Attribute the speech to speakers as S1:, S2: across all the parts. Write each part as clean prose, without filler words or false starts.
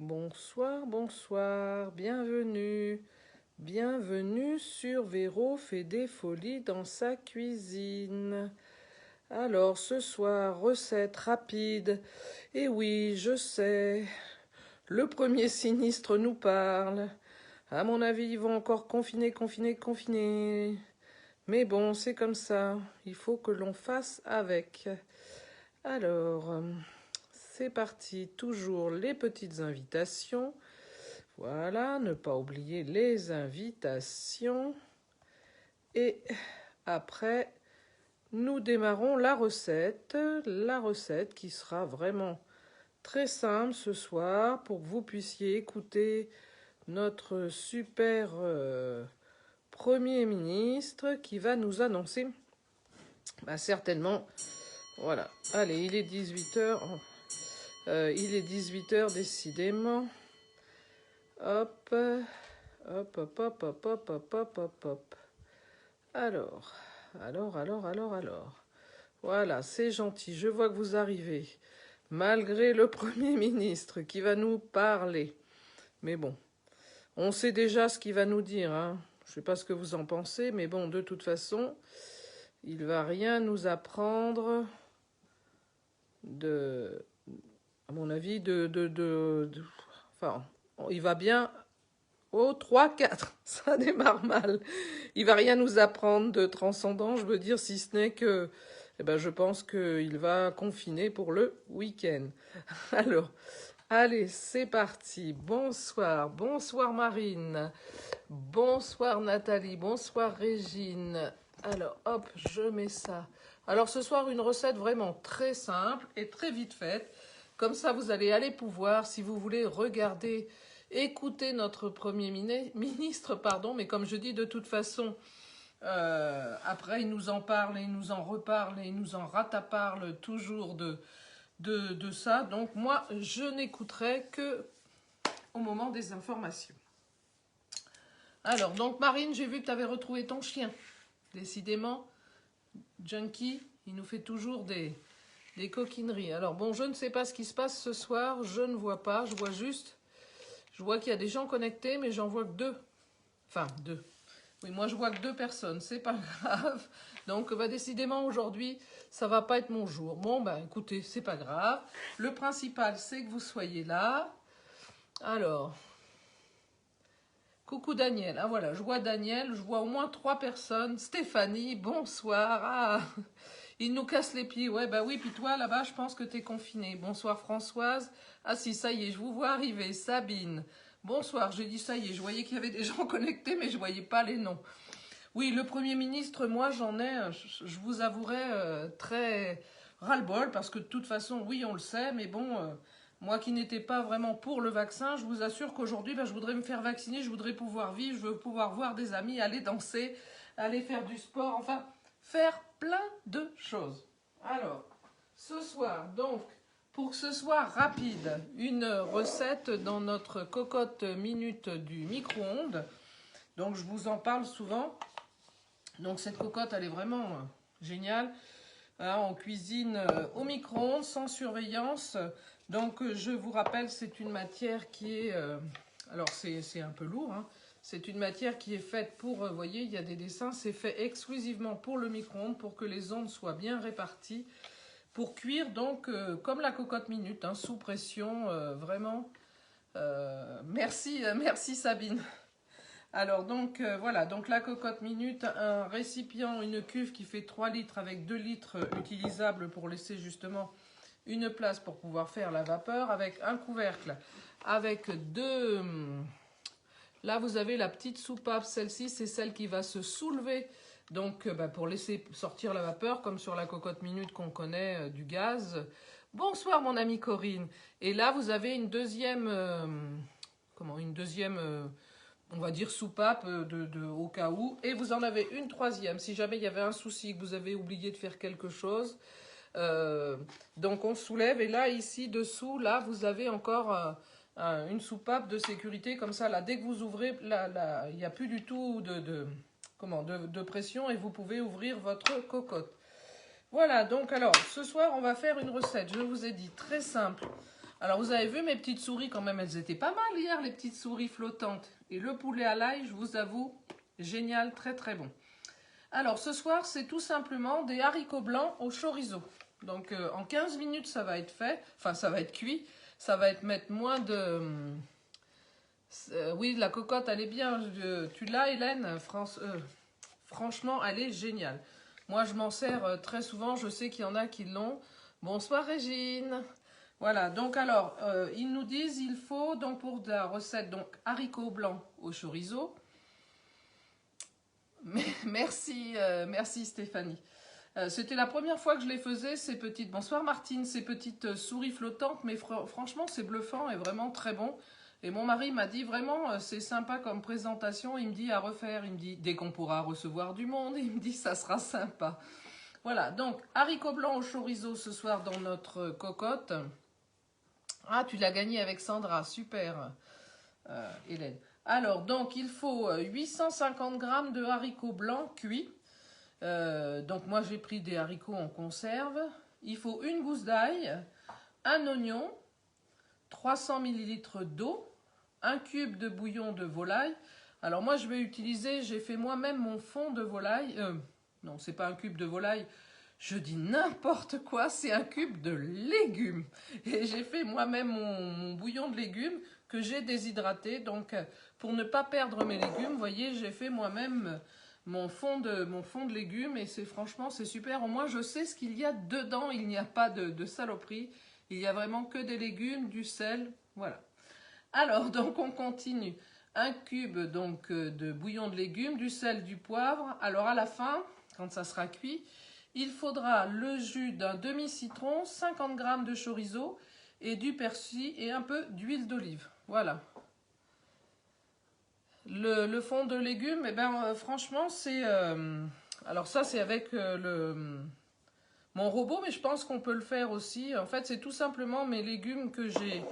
S1: Bonsoir, bonsoir, bienvenue. Bienvenue sur Véro fait des folies dans sa cuisine. Alors, ce soir, recette rapide. Et oui, je sais, le premier sinistre nous parle. À mon avis, ils vont encore confiner. Mais bon, c'est comme ça. Il faut que l'on fasse avec. Alors, c'est parti. Toujours les petites invitations. Voilà, ne pas oublier les invitations. Et après, nous démarrons la recette. La recette qui sera vraiment très simple ce soir pour que vous puissiez écouter notre super Premier ministre qui va nous annoncer certainement. Voilà, allez, il est 18h. Il est 18h décidément. Hop, hop, hop, hop, hop, hop, hop, hop, hop, hop. Alors. Voilà, c'est gentil, je vois que vous arrivez. Malgré le Premier ministre qui va nous parler. Mais bon, on sait déjà ce qu'il va nous dire, hein. Je ne sais pas ce que vous en pensez, mais bon, de toute façon, il ne va rien nous apprendre à mon avis, enfin, il va bien. Oh, 3, 4, ça démarre mal. Il va rien nous apprendre de transcendant, je veux dire, si ce n'est que, je pense qu'il va confiner pour le week-end. Alors, allez, c'est parti. Bonsoir, bonsoir Marine, bonsoir Nathalie, bonsoir Régine. Alors, hop, je mets ça. Alors, ce soir, une recette vraiment très simple et très vite faite. Comme ça, vous allez aller pouvoir, si vous voulez, regarder... Écoutez notre Premier ministre, mais comme je dis, de toute façon, après, il nous en parle, et il nous en reparle, et il nous en rataparle toujours de ça. Donc, moi, je n'écouterai que au moment des informations. Alors, donc, Marine, j'ai vu que tu avais retrouvé ton chien. Décidément, Junkie, il nous fait toujours des coquineries. Alors, bon, je ne sais pas ce qui se passe ce soir, je ne vois pas, je vois juste... Je vois qu'il y a des gens connectés, mais j'en vois que 2. Enfin, 2. Oui, moi, je vois que 2 personnes. C'est pas grave. Donc, décidément, aujourd'hui, ça va pas être mon jour. Bon, écoutez, c'est pas grave. Le principal, c'est que vous soyez là. Alors, coucou Daniel. Ah, voilà, je vois Daniel. Je vois au moins 3 personnes. Stéphanie, bonsoir. Ah, il nous casse les pieds. Ouais, oui, puis toi, là-bas, je pense que t'es confinée. Bonsoir Françoise. Ah si, ça y est, je vous vois arriver. Sabine. Bonsoir, j'ai dit ça y est. Je voyais qu'il y avait des gens connectés, mais je ne voyais pas les noms. Oui, le Premier ministre, moi, j'en ai, je vous avouerai, très ras-le-bol, parce que de toute façon, oui, on le sait, mais bon, moi qui n'étais pas vraiment pour le vaccin, je vous assure qu'aujourd'hui, je voudrais me faire vacciner, je voudrais pouvoir vivre, je veux pouvoir voir des amis, aller danser, aller faire du sport, enfin, faire plein de choses. Alors, ce soir, donc, pour que ce soit rapide, une recette dans notre cocotte minute du micro-ondes. Donc, je vous en parle souvent. Donc, cette cocotte, elle est vraiment géniale. On cuisine au micro-ondes, sans surveillance. Donc, je vous rappelle, c'est une matière qui est... alors, c'est un peu lourd, hein. C'est une matière qui est faite pour... vous voyez, il y a des dessins. C'est fait exclusivement pour le micro-ondes, pour que les ondes soient bien réparties. Pour cuire, donc, comme la cocotte minute, hein, sous pression, vraiment. Merci Sabine. Alors, donc, voilà, donc la cocotte minute, un récipient, une cuve qui fait 3 litres avec 2 litres utilisables pour laisser justement une place pour pouvoir faire la vapeur, avec un couvercle, avec 2... Là, vous avez la petite soupape, celle-ci, c'est celle qui va se soulever. Donc, pour laisser sortir la vapeur, comme sur la cocotte minute qu'on connaît du gaz. Bonsoir, mon amie Corinne. Et là, vous avez une deuxième, on va dire soupape au cas où. Et vous en avez une troisième, si jamais il y avait un souci, que vous avez oublié de faire quelque chose. Donc, on soulève. Et là, ici, dessous, là, vous avez encore... une soupape de sécurité comme ça, là, dès que vous ouvrez, il n'y a plus du tout de pression et vous pouvez ouvrir votre cocotte. Voilà, donc alors, ce soir, on va faire une recette, je vous ai dit, très simple. Alors, vous avez vu mes petites souris quand même, elles étaient pas mal hier, les petites souris flottantes. Et le poulet à l'ail, je vous avoue, génial, très très bon. Alors, ce soir, c'est tout simplement des haricots blancs au chorizo. Donc, en 15 minutes, ça va être fait. Enfin, ça va être cuit. Ça va être mettre moins de... oui, la cocotte, elle est bien. Tu l'as, Hélène? Franchement, elle est géniale. Moi, je m'en sers très souvent. Je sais qu'il y en a qui l'ont. Bonsoir, Régine. Voilà, donc alors, ils nous disent, il faut, donc pour la recette, donc haricots blancs au chorizo. Merci, merci Stéphanie. C'était la première fois que je les faisais, ces petites... Bonsoir Martine, ces petites souris flottantes, mais franchement, c'est bluffant et vraiment très bon. Et mon mari m'a dit, vraiment, c'est sympa comme présentation. Il me dit à refaire, il me dit, dès qu'on pourra recevoir du monde, il me dit, ça sera sympa. Voilà, donc, haricots blancs au chorizo ce soir dans notre cocotte. Ah, tu l'as gagné avec Sandra, super, Hélène. Alors, donc, il faut 850 g de haricots blancs cuits. Donc, moi, j'ai pris des haricots en conserve. Il faut une gousse d'ail, un oignon, 300 ml d'eau, un cube de bouillon de volaille. Alors, moi, je vais utiliser, j'ai fait moi-même mon fond de volaille. Non, c'est pas un cube de volaille. Je dis n'importe quoi, c'est un cube de légumes. Et j'ai fait moi-même mon bouillon de légumes que j'ai déshydraté. Donc, pour ne pas perdre mes légumes, vous voyez, j'ai fait moi-même mon fond de légumes. Et franchement, c'est super. Au moins, je sais ce qu'il y a dedans. Il n'y a pas de saloperie. Il y a vraiment que des légumes, du sel. Voilà. Alors, donc, on continue. Un cube donc de bouillon de légumes, du sel, du poivre. Alors, à la fin, quand ça sera cuit, il faudra le jus d'un demi-citron, 50 g de chorizo et du persil et un peu d'huile d'olive. Voilà. Le fond de légumes, eh ben, franchement, c'est... alors ça, c'est avec mon robot, mais je pense qu'on peut le faire aussi. En fait, c'est tout simplement mes légumes que j'ai...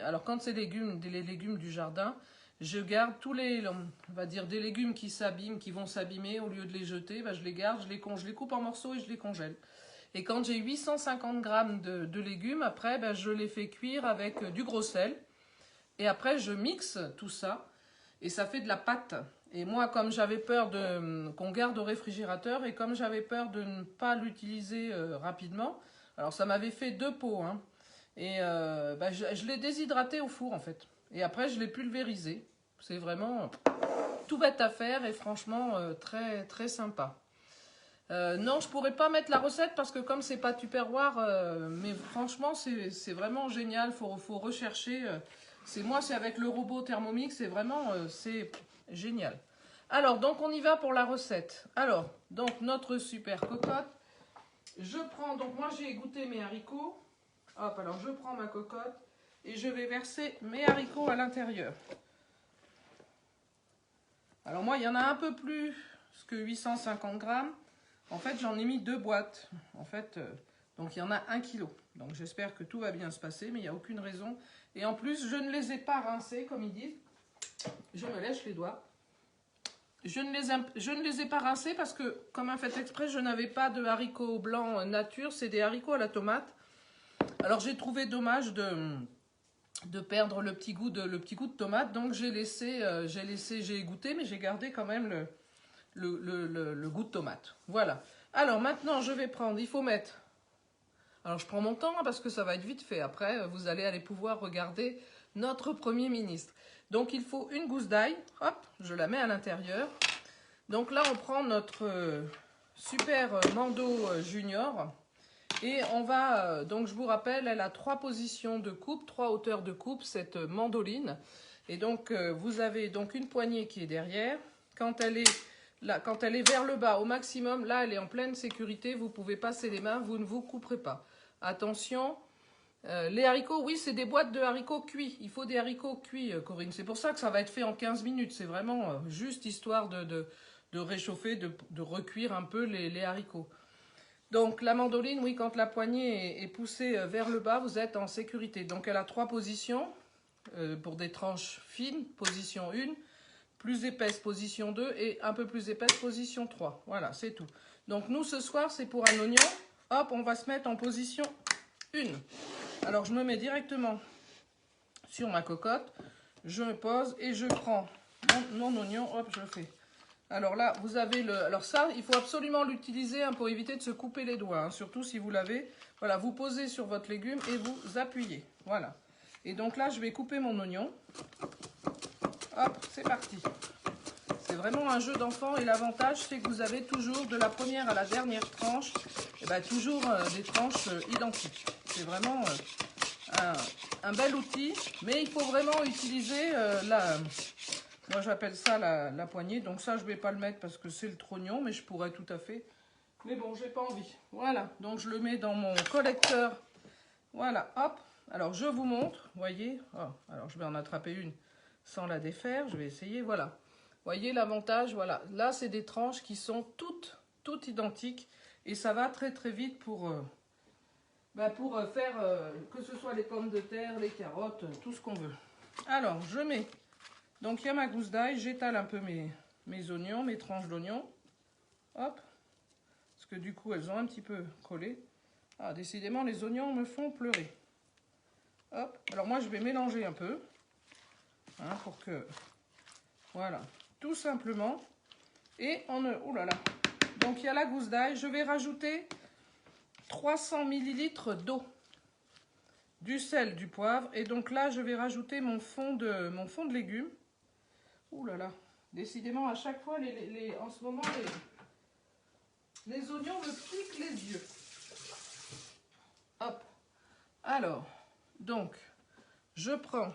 S1: Alors, quand c'est les légumes du jardin, je garde tous les, on va dire, des légumes qui s'abîment, qui vont s'abîmer, au lieu de les jeter, ben, je les garde, je les coupe en morceaux et je les congèle. Et quand j'ai 850 g de légumes, après, ben, je les fais cuire avec du gros sel. Et après, je mixe tout ça et ça fait de la pâte. Et moi, comme j'avais peur qu'on garde au réfrigérateur et comme j'avais peur de ne pas l'utiliser rapidement, alors ça m'avait fait 2 pots. Hein, et ben, je l'ai déshydraté au four en fait. Et après, je l'ai pulvérisé. C'est vraiment tout bête à faire et franchement très très sympa. Non, je pourrais pas mettre la recette parce que comme c'est pas Tupperware, mais franchement c'est vraiment génial. Faut rechercher. C'est avec le robot Thermomix. C'est vraiment c'est génial. Alors donc on y va pour la recette. Alors donc notre super cocotte. Je prends donc moi j'ai égoutter mes haricots. Hop, alors je prends ma cocotte et je vais verser mes haricots à l'intérieur. Alors moi, il y en a un peu plus que 850 g. En fait, j'en ai mis 2 boîtes. En fait, donc il y en a 1 kg. Donc j'espère que tout va bien se passer, mais il n'y a aucune raison. Et en plus, je ne les ai pas rincés, comme ils disent. Je me lèche les doigts. Je ne les ai pas rincés parce que, comme un fait exprès, je n'avais pas de haricots blancs nature. C'est des haricots à la tomate. Alors j'ai trouvé dommage de perdre le petit goût de tomate, donc j'ai égouté, mais j'ai gardé quand même le goût de tomate. Voilà. Alors maintenant je vais prendre, il faut mettre, alors je prends mon temps hein, parce que ça va être vite fait, après vous allez aller pouvoir regarder notre Premier ministre. Donc il faut une gousse d'ail, hop, je la mets à l'intérieur. Donc là on prend notre super Mando Junior. Et on va, donc je vous rappelle, elle a 3 positions de coupe, 3 hauteurs de coupe, cette mandoline. Et donc vous avez donc une poignée qui est derrière. Quand elle est vers le bas au maximum, là elle est en pleine sécurité, vous pouvez passer les mains, vous ne vous couperez pas. Attention, les haricots, oui c'est des boîtes de haricots cuits, il faut des haricots cuits Corinne. C'est pour ça que ça va être fait en 15 minutes, c'est vraiment juste histoire de réchauffer, de recuire un peu les haricots. Donc la mandoline, oui, quand la poignée est poussée vers le bas, vous êtes en sécurité. Donc elle a 3 positions pour des tranches fines, position 1, plus épaisse, position 2 et un peu plus épaisse, position 3. Voilà, c'est tout. Donc nous, ce soir, c'est pour un oignon. Hop, on va se mettre en position 1. Alors, je me mets directement sur ma cocotte. Je me pose et je prends mon oignon. Hop, je fais. Alors là, vous avez le... Alors ça, il faut absolument l'utiliser hein, pour éviter de se couper les doigts. Hein, surtout si vous l'avez. Voilà, vous posez sur votre légume et vous appuyez. Voilà. Et donc là, je vais couper mon oignon. Hop, c'est parti. C'est vraiment un jeu d'enfant et l'avantage, c'est que vous avez toujours de la première à la dernière tranche, et ben, toujours des tranches identiques. C'est vraiment un bel outil, mais il faut vraiment utiliser moi j'appelle ça la poignée. Donc ça, je ne vais pas le mettre parce que c'est le trognon, mais je pourrais tout à fait. Mais bon, j'ai pas envie. Voilà, donc je le mets dans mon collecteur. Voilà, hop. Alors je vous montre, voyez. Oh, alors je vais en attraper une sans la défaire. Je vais essayer, voilà. Voyez l'avantage, voilà. Là, c'est des tranches qui sont toutes identiques. Et ça va très très vite pour faire que ce soit les pommes de terre, les carottes, tout ce qu'on veut. Alors, je mets. Donc, il y a ma gousse d'ail. J'étale un peu mes oignons, mes tranches d'oignons. Hop. Parce que du coup, elles ont un petit peu collé. Ah, décidément, les oignons me font pleurer. Hop. Alors, moi, je vais mélanger un peu. Hein, pour que... Voilà. Tout simplement. Et on... Ouh là là. Donc, il y a la gousse d'ail. Je vais rajouter 300 ml d'eau. Du sel, du poivre. Et donc là, je vais rajouter mon fond de légumes. Ouh là là. Décidément, à chaque fois, en ce moment, les oignons me piquent les yeux. Hop. Alors, donc, je prends...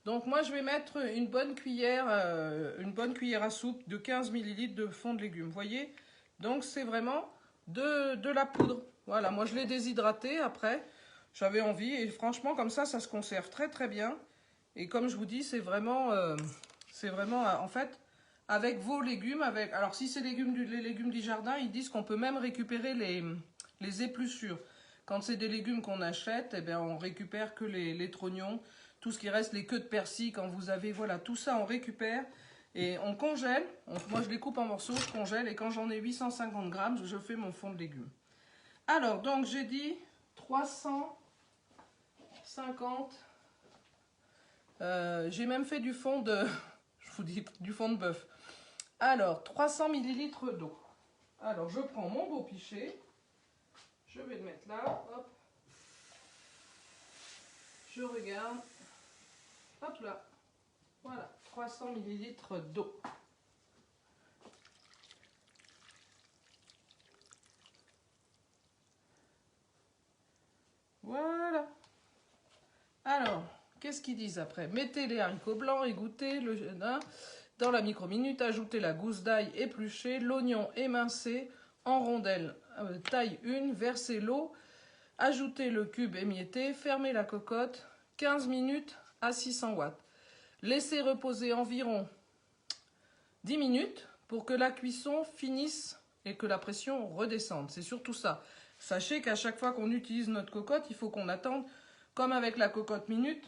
S1: Donc moi, je vais mettre une bonne cuillère à soupe de 15 ml de fond de légumes. Vous voyez? Donc, c'est vraiment de la poudre. Voilà, moi, je l'ai déshydraté après. J'avais envie. Et franchement, comme ça se conserve très, très bien. Et comme je vous dis, c'est vraiment, en fait, avec vos légumes. Alors, si c'est les légumes du jardin, ils disent qu'on peut même récupérer les épluchures. Quand c'est des légumes qu'on achète, eh bien, on récupère que les trognons. Tout ce qui reste, les queues de persil, quand vous avez, voilà, tout ça, on récupère et on congèle. Moi, je les coupe en morceaux, je congèle et quand j'en ai 850 grammes, je fais mon fond de légumes. Alors, donc, j'ai dit 350. J'ai même fait du fond de, je vous dis, du fond de bœuf. Alors, 300 ml d'eau. Alors, je prends mon beau pichet. Je vais le mettre là, hop. Je regarde. Hop là, voilà, 300 ml d'eau. Voilà. Alors, qu'est-ce qu'ils disent après? Mettez les haricots blancs, égouttez dans la micro-minute, ajoutez la gousse d'ail épluchée, l'oignon émincé en rondelles, taille 1, versez l'eau, ajoutez le cube émietté, fermez la cocotte, 15 minutes à 600 watts. Laissez reposer environ 10 minutes pour que la cuisson finisse et que la pression redescende. C'est surtout ça. Sachez qu'à chaque fois qu'on utilise notre cocotte, il faut qu'on attende, comme avec la cocotte minute,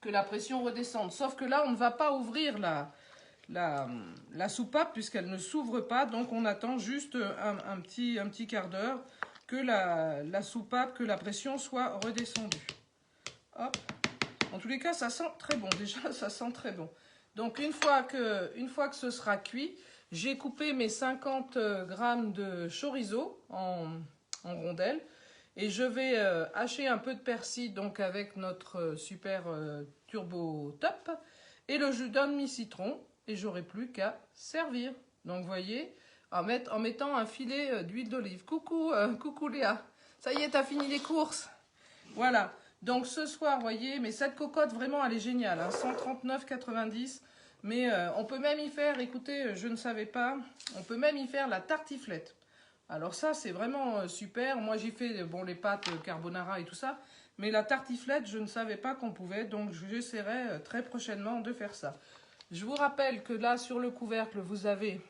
S1: que la pression redescende. Sauf que là, on ne va pas ouvrir la soupape puisqu'elle ne s'ouvre pas. Donc, on attend juste un petit quart d'heure que la soupape, que la pression soit redescendue. Hop. En tous les cas, ça sent très bon. Déjà, ça sent très bon. Donc, une fois que ce sera cuit, j'ai coupé mes 50 grammes de chorizo en rondelles. Et je vais hacher un peu de persil donc avec notre super turbo top. Et le jus d'un demi-citron. Et j'aurai plus qu'à servir. Donc, vous voyez, en mettant un filet d'huile d'olive. Coucou, coucou Léa. Ça y est, t'as fini les courses. Voilà. Donc ce soir, vous voyez, mais cette cocotte, vraiment, elle est géniale. Hein, 139,90. Mais on peut même y faire, écoutez, je ne savais pas, on peut même y faire la tartiflette. Alors ça, c'est vraiment super. Moi, j'ai fait bon, les pâtes carbonara et tout ça. Mais la tartiflette, je ne savais pas qu'on pouvait. Donc j'essaierai très prochainement de faire ça. Je vous rappelle que là, sur le couvercle, vous avez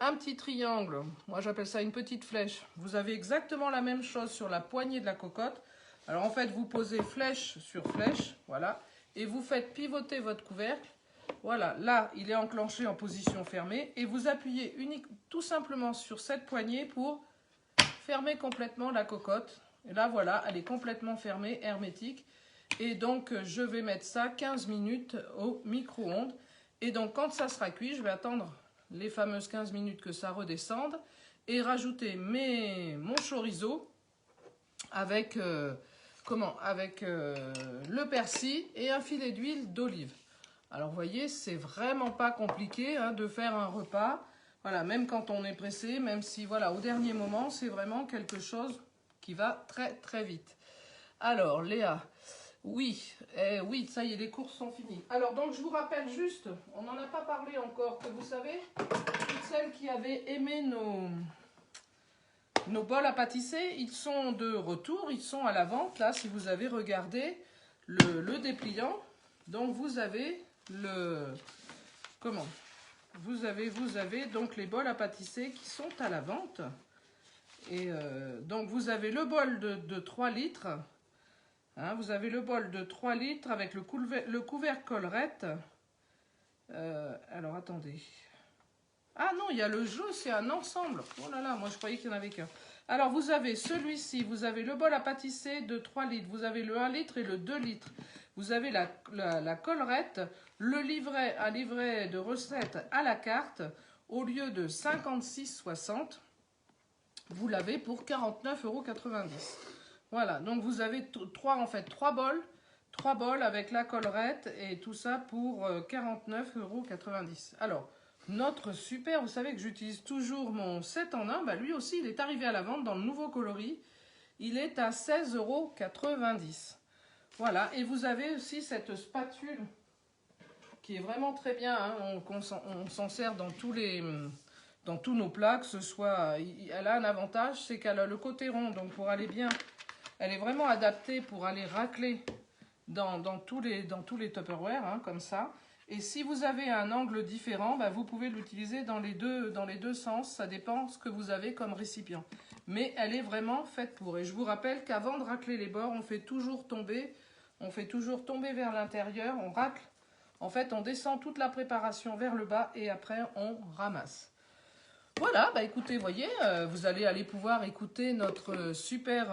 S1: un petit triangle. Moi, j'appelle ça une petite flèche. Vous avez exactement la même chose sur la poignée de la cocotte. Alors en fait, vous posez flèche sur flèche, voilà, et vous faites pivoter votre couvercle. Voilà, là, il est enclenché en position fermée, et vous appuyez tout simplement sur cette poignée pour fermer complètement la cocotte. Et là, voilà, elle est complètement fermée, hermétique. Et donc, je vais mettre ça 15 minutes au micro-ondes. Et donc, quand ça sera cuit, je vais attendre les fameuses 15 minutes que ça redescende et rajouter mon chorizo avec, le persil et un filet d'huile d'olive. Alors, vous voyez, c'est vraiment pas compliqué hein, de faire un repas. Voilà, même quand on est pressé, même si, voilà, au dernier moment, c'est vraiment quelque chose qui va très, très vite. Alors, Léa, oui, oui, ça y est, les courses sont finies. Alors, donc, je vous rappelle juste, on n'en a pas parlé encore, que vous savez, toutes celles qui avaient aimé nos bols à pâtisser, ils sont de retour, ils sont à la vente, là, si vous avez regardé le dépliant. Donc, vous avez vous avez donc les bols à pâtisser qui sont à la vente. Et donc, vous avez le bol de 3 litres. Hein, vous avez le bol de 3 litres avec le couvercle collerette. Alors, attendez. Ah non, il y a le jeu, c'est un ensemble. Oh là là, moi je croyais qu'il n'y en avait qu'un. Alors, vous avez celui-ci, vous avez le bol à pâtisser de 3 litres, vous avez le 1 litre et le 2 litres. Vous avez la collerette, un livret de recettes à la carte, au lieu de 56,60, vous l'avez pour 49,90 €. Voilà, donc vous avez trois bols avec la collerette et tout ça pour 49,90 €. Alors, notre super, vous savez que j'utilise toujours mon 7 en 1, bah lui aussi il est arrivé à la vente dans le nouveau coloris. Il est à 16,90 €. Voilà, et vous avez aussi cette spatule qui est vraiment très bien, hein, on s'en sert dans tous nos plats, que ce soit, elle a un avantage, c'est qu'elle a le côté rond, donc pour aller bien, elle est vraiment adaptée pour aller racler dans tous les Tupperware, hein, comme ça. Et si vous avez un angle différent, bah, vous pouvez l'utiliser dans les deux sens, ça dépend ce que vous avez comme récipient. Mais elle est vraiment faite pour. Et je vous rappelle qu'avant de racler les bords, on fait toujours tomber vers l'intérieur, on racle. En fait, on descend toute la préparation vers le bas et après, on ramasse. Voilà, bah écoutez, voyez, vous allez pouvoir écouter notre super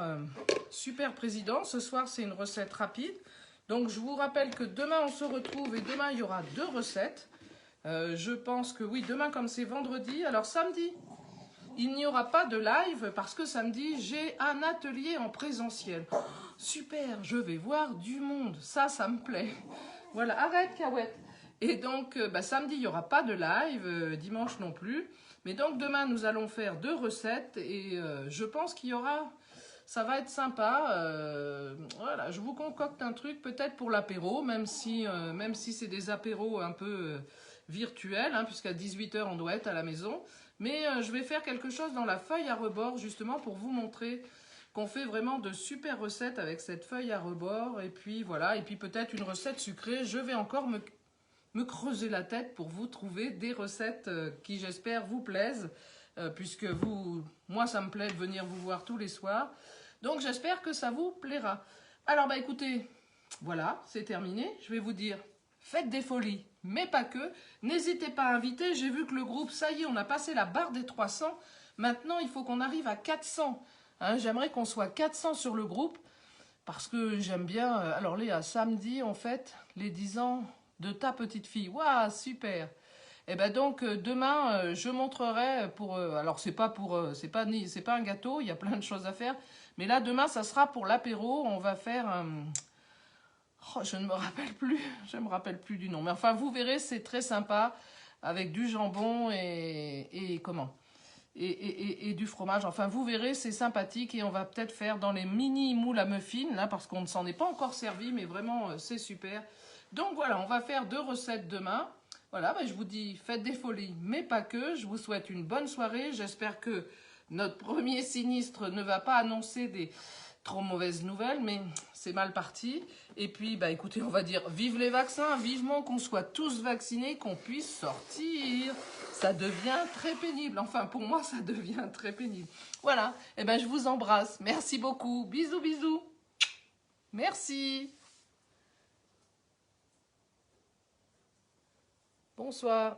S1: président. Ce soir, c'est une recette rapide. Donc, je vous rappelle que demain, on se retrouve et demain, il y aura 2 recettes. Je pense que oui, demain, comme c'est vendredi. Alors, samedi, il n'y aura pas de live parce que samedi, j'ai un atelier en présentiel. Oh, super, je vais voir du monde. Ça me plaît. Voilà, arrête, Cahouette. Et donc, samedi, il n'y aura pas de live, dimanche non plus. Mais donc, demain, nous allons faire 2 recettes et je pense qu'il y aura... Ça va être sympa. Voilà, je vous concocte un truc peut-être pour l'apéro, même si c'est des apéros un peu virtuels, hein, puisqu'à 18 h, on doit être à la maison. Mais je vais faire quelque chose dans la feuille à rebord, justement, pour vous montrer qu'on fait vraiment de super recettes avec cette feuille à rebord. Et puis, voilà, et puis peut-être une recette sucrée. Je vais encore me creuser la tête pour vous trouver des recettes qui, j'espère, vous plaisent, puisque moi, ça me plaît de venir vous voir tous les soirs. Donc, j'espère que ça vous plaira. Alors, bah écoutez, voilà, c'est terminé. Je vais vous dire, faites des folies, mais pas que. N'hésitez pas à inviter. J'ai vu que le groupe, ça y est, on a passé la barre des 300. Maintenant, il faut qu'on arrive à 400. Hein, j'aimerais qu'on soit 400 sur le groupe, parce que j'aime bien... alors, Léa, samedi, en fait, les 10 ans... de ta petite fille. Waouh, super. Et ben donc demain je montrerai pour alors c'est pas un gâteau, il y a plein de choses à faire, mais là demain ça sera pour l'apéro, on va faire oh, je me rappelle plus du nom. Mais enfin vous verrez, c'est très sympa avec du jambon et comment et du fromage. Enfin, vous verrez, c'est sympathique et on va peut-être faire dans les mini moules à muffins, là, parce qu'on ne s'en est pas encore servi, mais vraiment, c'est super. Donc voilà, on va faire 2 recettes demain. Voilà, bah, je vous dis, faites des folies, mais pas que. Je vous souhaite une bonne soirée. J'espère que notre premier sinistre ne va pas annoncer des trop mauvaises nouvelles, mais c'est mal parti. Et puis, bah écoutez, on va dire vive les vaccins, vivement qu'on soit tous vaccinés, qu'on puisse sortir. Ça devient très pénible. Enfin, pour moi, ça devient très pénible. Voilà, et ben je vous embrasse. Merci beaucoup. Bisous, bisous. Merci. Bonsoir.